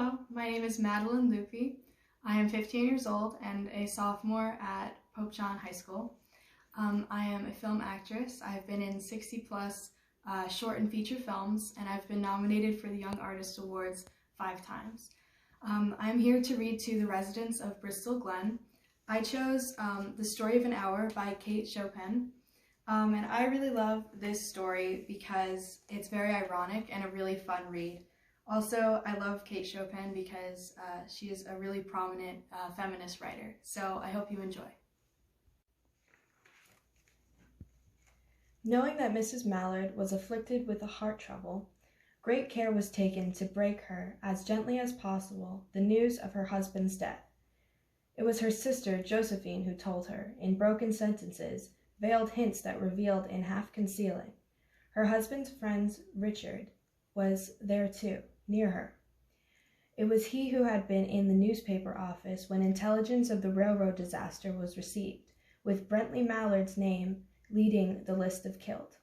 Hello, my name is Madeline Lupi. I am 15 years old and a sophomore at Pope John High School. I am a film actress. I've been in 60 plus short and feature films, and I've been nominated for the Young Artist Awards 5 times. I'm here to read to the residents of Bristol Glen. I chose The Story of an Hour by Chopin. And I really love this story because it's very ironic and a really fun read. Also, I love Chopin because she is a really prominent feminist writer, so I hope you enjoy. Knowing that Mrs. Mallard was afflicted with a heart trouble, great care was taken to break her as gently as possible the news of her husband's death. It was her sister Josephine who told her, in broken sentences, veiled hints that revealed in half-concealing. Her husband's friend Richard was there too, near her. It was he who had been in the newspaper office when intelligence of the railroad disaster was received, with Brentley Mallard's name leading the list of killed.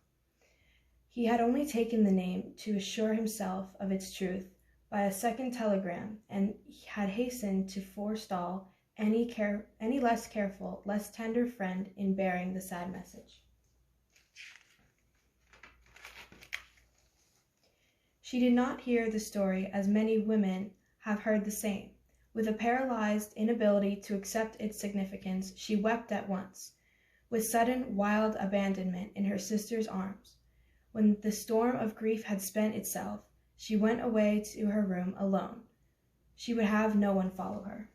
He had only taken the name to assure himself of its truth by a second telegram, and had hastened to forestall any less careful, less tender friend in bearing the sad message. She did not hear the story as many women have heard the same. With a paralyzed inability to accept its significance, she wept at once, with sudden, wild abandonment in her sister's arms. When the storm of grief had spent itself, she went away to her room alone. She would have no one follow her.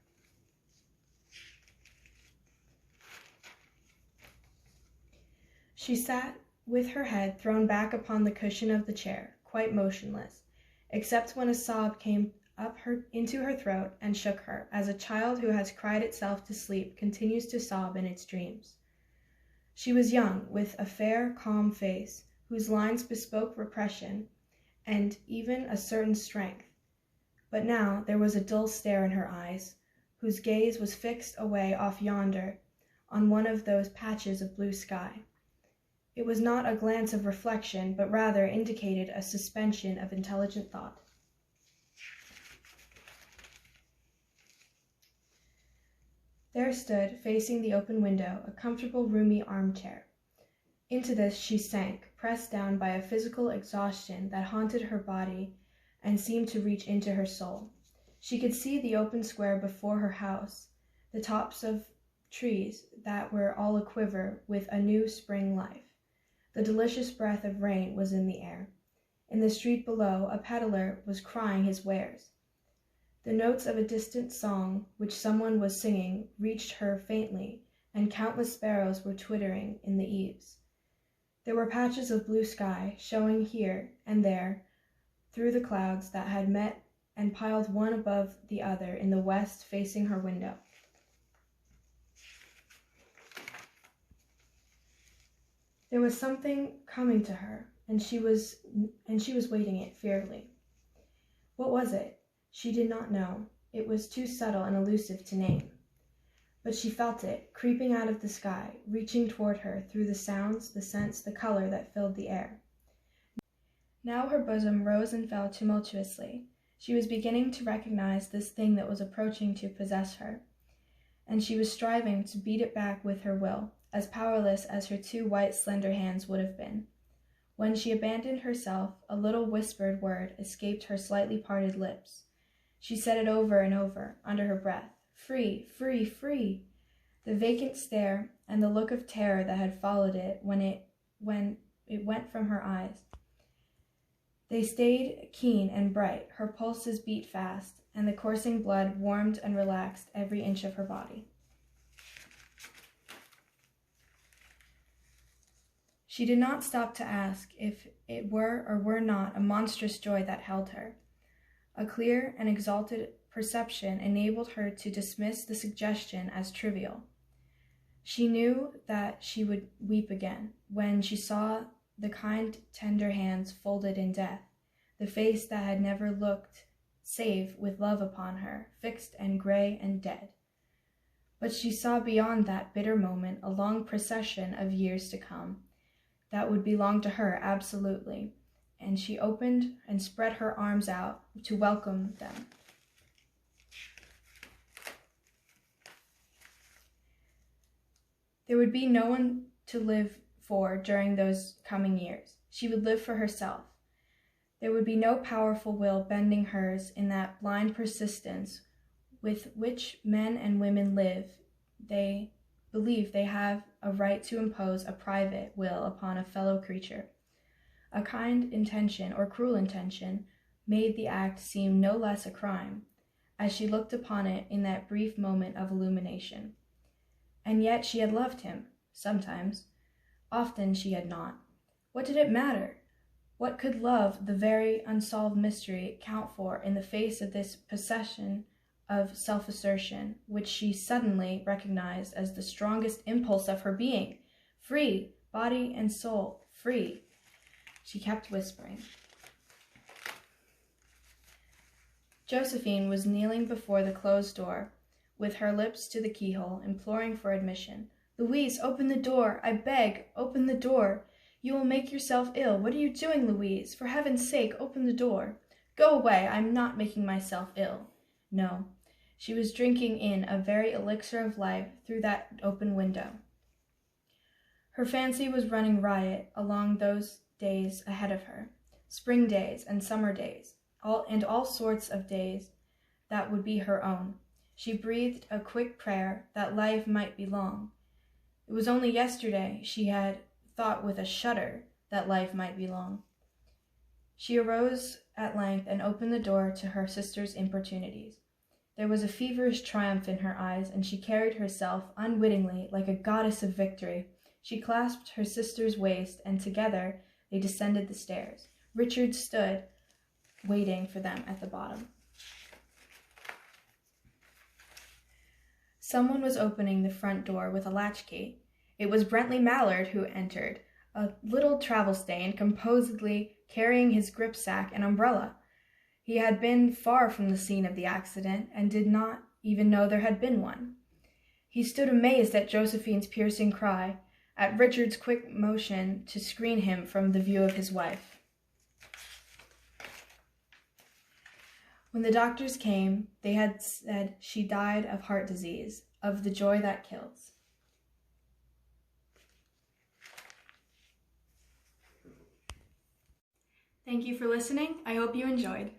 She sat with her head thrown back upon the cushion of the chair, quite motionless, except when a sob came up into her throat and shook her, as a child who has cried itself to sleep continues to sob in its dreams. She was young, with a fair, calm face, whose lines bespoke repression and even a certain strength. But now there was a dull stare in her eyes, whose gaze was fixed away off yonder on one of those patches of blue sky. It was not a glance of reflection, but rather indicated a suspension of intelligent thought. There stood, facing the open window, a comfortable, roomy armchair. Into this she sank, pressed down by a physical exhaustion that haunted her body and seemed to reach into her soul. She could see the open square before her house, the tops of trees that were all aquiver with a new spring life. The delicious breath of rain was in the air. In the street below, a peddler was crying his wares. The notes of a distant song, which someone was singing, reached her faintly, and countless sparrows were twittering in the eaves. There were patches of blue sky, showing here and there through the clouds that had met and piled one above the other in the west facing her window. There was something coming to her, and she was waiting it fearfully. What was it? She did not know. It was too subtle and elusive to name. But she felt it, creeping out of the sky, reaching toward her through the sounds, the scents, the color that filled the air. Now her bosom rose and fell tumultuously. She was beginning to recognize this thing that was approaching to possess her, and she was striving to beat it back with her will, as powerless as her 2 white, slender hands would have been. When she abandoned herself, a little whispered word escaped her slightly parted lips. She said it over and over, under her breath. Free, free, free! The vacant stare and the look of terror that had followed it when it went from her eyes. They stayed keen and bright, her pulses beat fast, and the coursing blood warmed and relaxed every inch of her body. She did not stop to ask if it were or were not a monstrous joy that held her. A clear and exalted perception enabled her to dismiss the suggestion as trivial. She knew that she would weep again when she saw the kind, tender hands folded in death, the face that had never looked save with love upon her, fixed and gray and dead. But she saw beyond that bitter moment a long procession of years to come, that would belong to her absolutely, and she opened and spread her arms out to welcome them. There would be no one to live for during those coming years. She would live for herself. There would be no powerful will bending hers in that blind persistence with which men and women live. They believe they have a right to impose a private will upon a fellow creature. A kind intention or cruel intention made the act seem no less a crime, as she looked upon it in that brief moment of illumination. And yet she had loved him, sometimes. Often she had not. What did it matter? What could love, the very unsolved mystery, count for in the face of this possession of self-assertion, which she suddenly recognized as the strongest impulse of her being? Free, body and soul, free. She kept whispering. Josephine was kneeling before the closed door, with her lips to the keyhole, imploring for admission. "Louise, open the door! I beg, open the door! You will make yourself ill. What are you doing, Louise? For heaven's sake, open the door!" "Go away! I am not making myself ill." No, she was drinking in a very elixir of life through that open window. Her fancy was running riot along those days ahead of her, spring days and summer days, all sorts of days that would be her own. She breathed a quick prayer that life might be long. It was only yesterday she had thought with a shudder that life might be long. She arose at length and opened the door to her sister's importunities. There was a feverish triumph in her eyes, and she carried herself unwittingly like a goddess of victory. She clasped her sister's waist, and together they descended the stairs. Richard stood waiting for them at the bottom. Someone was opening the front door with a latchkey. It was Bentley Mallard who entered, a little travel-stained, composedly carrying his gripsack and umbrella. He had been far from the scene of the accident, and did not even know there had been one. He stood amazed at Josephine's piercing cry, at Richard's quick motion to screen him from the view of his wife. When the doctors came, they had said she died of heart disease, of the joy that kills. Thank you for listening. I hope you enjoyed.